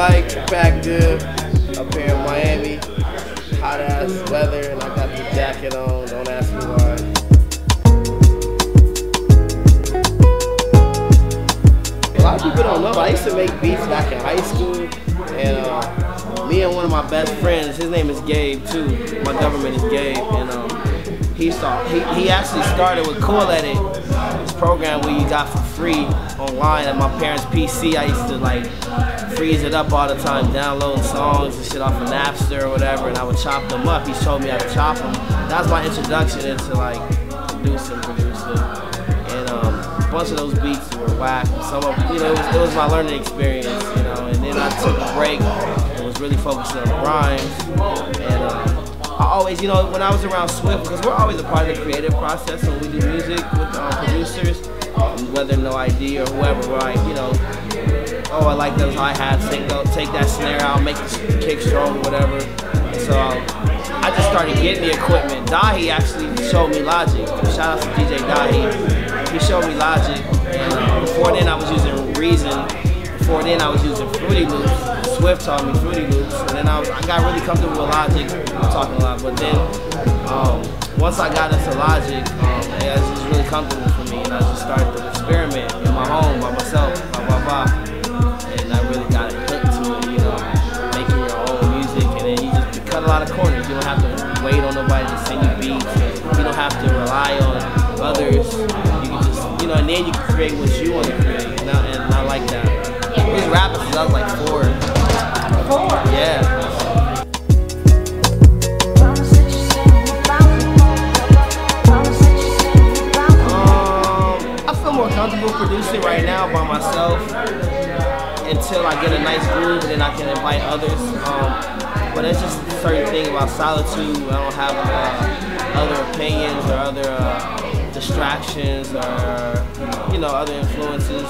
like Pac Div up here in Miami. Hot ass weather, and I got the jacket on. Don't ask me why. A lot of people don't know, but I used to make beats back in high school, and me and one of my best friends, his name is Gabe too. My government is Gabe, and he actually started with Cool Edit, this program where you got for free online at my parents' PC. I used to like freeze it up all the time, downloading songs and shit off of Napster or whatever, and I would chop them up. He showed me how to chop them. That was my introduction into like producing. And a bunch of those beats were whack. Some of, you know, it was my learning experience, you know. And then I took a break and was really focusing on rhymes. And I always, you know, when I was around Swift, because we're always a part of the creative process when we do music with producers, whether m.A.A.d or whoever, right? You know, oh, I like those hi-hats, take that snare out, make the kick strong or whatever. And so I just started getting the equipment. Dahi actually showed me Logic. Shout out to DJ Dahi. He showed me Logic. And before then I was using Reason. Before then I was using Fruity Loops. Swift taught me Fruity Loops. And then I got really comfortable with Logic. I'm talking a lot. But then once I got into Logic, it was just really comfortable for me. And I just started to experiment in my home by myself. And I really got hooked to it, you know, making your own music, and then you just cut a lot of corners. You don't have to wait on nobody to send you beats. You don't have to rely on others. You can just, you know, and then you can create what you want to create, and I like that. I've been rapping since I was like 4. 4? Yeah. I feel more comfortable producing right now by myself until I get a nice groove, and then I can invite others. But it's just a certain thing about solitude. I don't have other opinions or other distractions or, you know, other influences.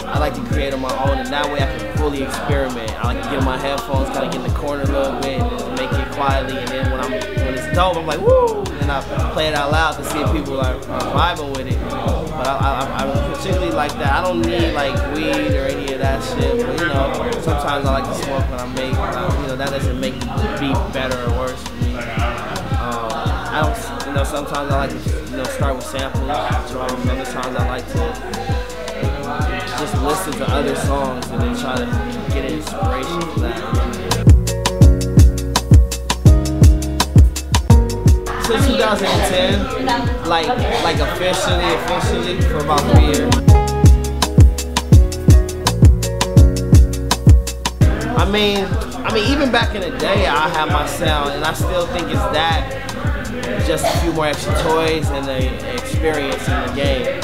I like to create on my own, and that way I can fully experiment. I like to get my headphones, kind of get in the corner a little bit, and just make it quietly. And then when it's dope, I'm like, woo! And I play it out loud to see if people are vibing with it. But I particularly like that. I don't need like weed or any of that shit. But you know, sometimes I like to smoke when I make. You know, that doesn't make the beat better or worse for me. I don't. You know, sometimes I like to, you know, start with samples. Other times I like to just listen to other songs and then try to get inspiration from that. Since 2010, like officially for about 3 years. I mean, even back in the day, I had my sound, and I still think it's that. Just a few more extra toys and the experience in the game.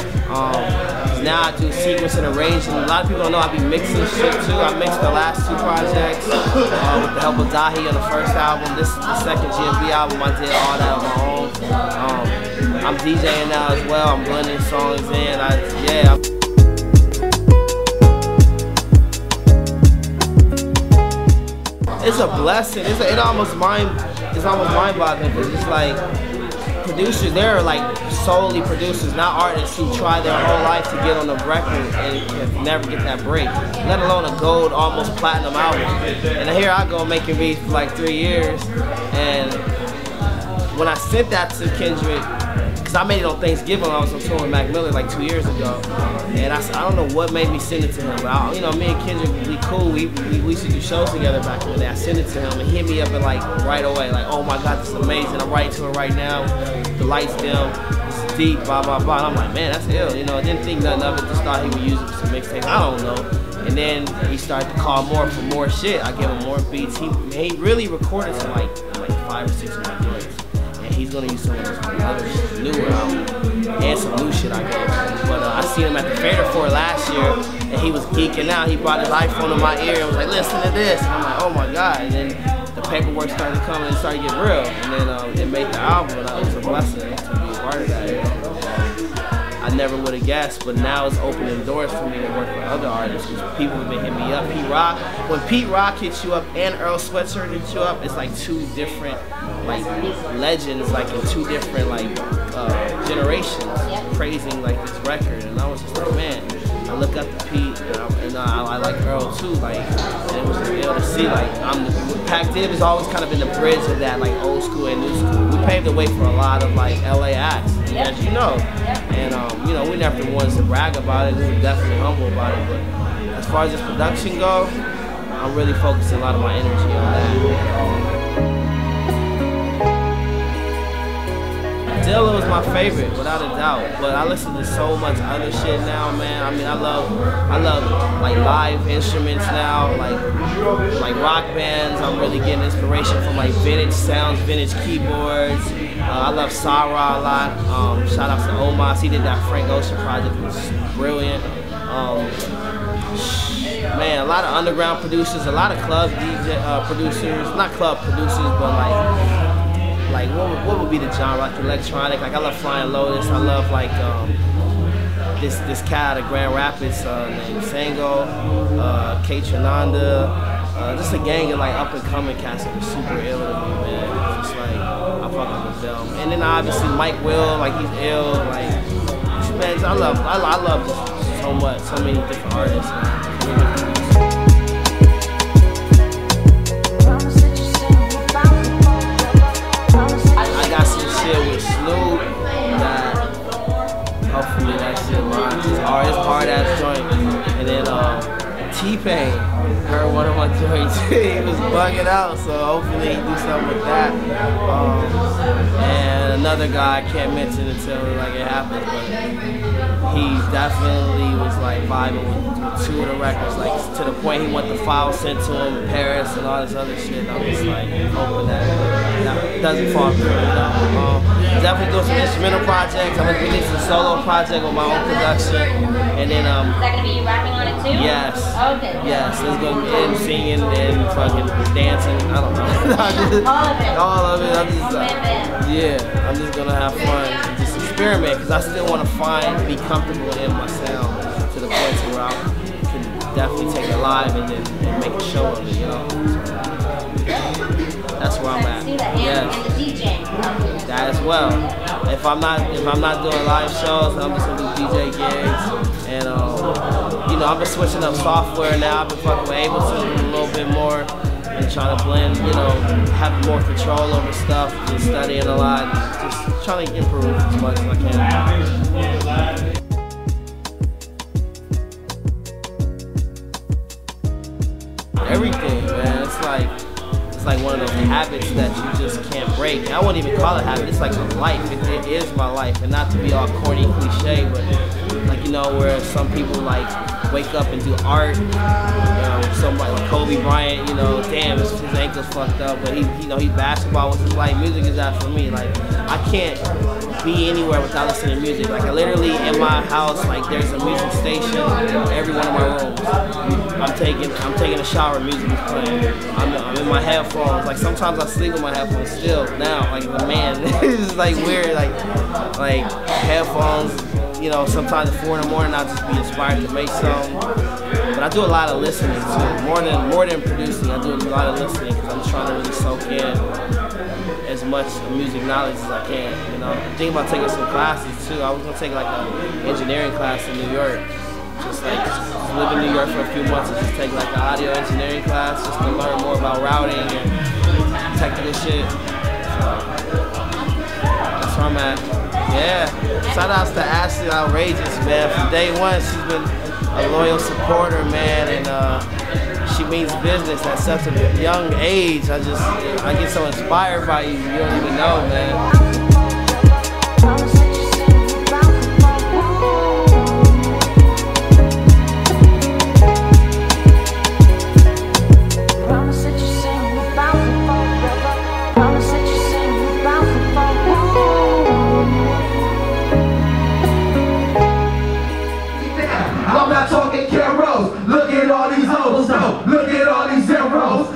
Now I do sequence and arranging. A lot of people don't know I be mixing shit too. I mixed the last 2 projects with the help of Dahi on the first album. This is the second G.M.B album. I did all that on my own. I'm DJing now as well. I'm blending songs in. It's a blessing. It's almost mind-boggling because it's like producers. They're like solely producers, not artists who try their whole life to get on the record and can never get that break, let alone a gold, almost platinum album. And here I go making beats for like 3 years, and when I sent that to Kendrick, because I made it on Thanksgiving when I was on tour with Mac Miller like 2 years ago, and I don't know what made me send it to him, but you know, me and Kendrick, we cool, we used to do shows together back in the day. I sent it to him, and he hit me up and like right away, like, oh my God, this is amazing, I'm writing to it right now, the lights dim, it's deep, blah, blah, blah, and I'm like, man, that's ill, you know, I didn't think nothing of it, just thought he would use it for some mixtapes, I don't know. And then he started to call more for more shit. I gave him more beats. He really recorded some like 5 or 6 of my joints. He's gonna use some of this other newer album and some new shit I gave him. But I seen him at the Fader 4 last year, and he was geeking out. He brought his iPhone to my ear and was like, listen to this. And I'm like, oh my God. And then the paperwork started coming and started getting real. And then it made the album, and it was a blessing to be a part of that, you know? I never would have guessed, but now it's opening doors for me to work with other artists because people have been hitting me up. Pete Rock, when Pete Rock hits you up and Earl Sweatshirt hits you up, it's like 2 different like legends, like in 2 different like generations praising like this record, and I was just like, man, I I look up to Pete, and I like Earl too. Like, and it was real to see. Like, Pac Div has always kind of been the bridge of that, like old school and new school. We paved the way for a lot of like LA acts, as you know. And you know, we're never the ones to brag about it. We were definitely humble about it. But as far as this production go, I'm really focusing a lot of my energy on that. Dilla was my favorite, without a doubt. But I listen to so much other shit now, man. I mean, I love like live instruments now, like rock bands. I'm really getting inspiration from like vintage sounds, vintage keyboards. I love Sarah a lot. Shout out to Omos. He did that Frank Ocean project. It was brilliant. Man, a lot of underground producers, a lot of club DJ producers, not club producers, but like what would be the genre? Like electronic. Like I love Flying Lotus. I love like this cat out of Grand Rapids named Sango, K Trinanda, just a gang of like up and coming cats that are super ill to me, man. Just like I fuck with them. And then obviously Mike Will, like he's ill. Like man, I love so much, so many different artists, man. With Snoop, that hopefully that shit launches. It's hard ass joint. And then T-Pain heard one of my joints. He was bugging out, so hopefully he do something with that. And another guy I can't mention until like it happens, but he definitely was like vibing with two of the records, like to the point he want the file sent to him in Paris and all this other shit. I'm just like hoping that doesn't fall through. Definitely doing some instrumental projects. I'm gonna release a solo project with my own production, and then is that gonna be you rapping on it too? Yes. Okay. Yes, it's gonna be him singing and fucking dancing. I don't know. All of it. I'm just yeah. I'm just gonna have fun and just experiment because I still want to be comfortable in my sound to the point where I can definitely take it live and then make a show of it. You know. That's where I'm at. Yes. And the DJ. That as well. If I'm not doing live shows, I'm just gonna do DJ gigs. And you know, I've been switching up software now. I've been fucking with Ableton a little bit more and trying to blend, you know, having more control over stuff, just studying a lot, just trying to improve as much as I can. Everything, man. It's like one of those habits that you just can't break. I wouldn't even call it habit. It's like a life. It is my life, and not to be all corny, cliche, but like you know, where some people like wake up and do art. You know, somebody like Kobe Bryant. You know, damn, his ankle's fucked up, but he basketball was his life. Music is that for me. Like I can't be anywhere without listening to music. Like I literally in my house, like there's a music station in every one of my rooms. I'm taking a shower, music is playing. I'm in my headphones. Like sometimes I sleep with my headphones still now. Like the man, it's just like weird. Like headphones. You know, sometimes at 4 in the morning I'll just be inspired to make something. But I do a lot of listening too. More than producing, I do a lot of listening because I'm trying to really soak in as much music knowledge as I can. You know, I'm thinking about taking some classes too. I was gonna take like an engineering class in New York. Just live in New York for a few months and just take like an audio engineering class just to learn more about routing and technical shit. So that's where I'm at. Yeah. Shout outs to Ashley Outrageous, man. From day one, she's been a loyal supporter, man, and she means business at such a young age. I get so inspired by you. You don't even know, man.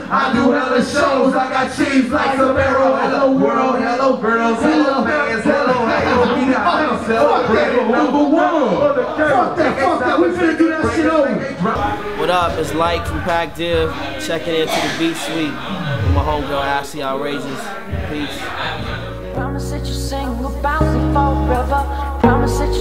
I do hella shows, I got cheese like Sombrero. Hello world, hello girls, hello fans, hello haters. Fuck that, we finna do that shit over. What up, it's Light from Pac Div, checking into the Beat Suite with my homegirl Ashley Outrageous. Peace. Promise that you sing about me forever. Promise that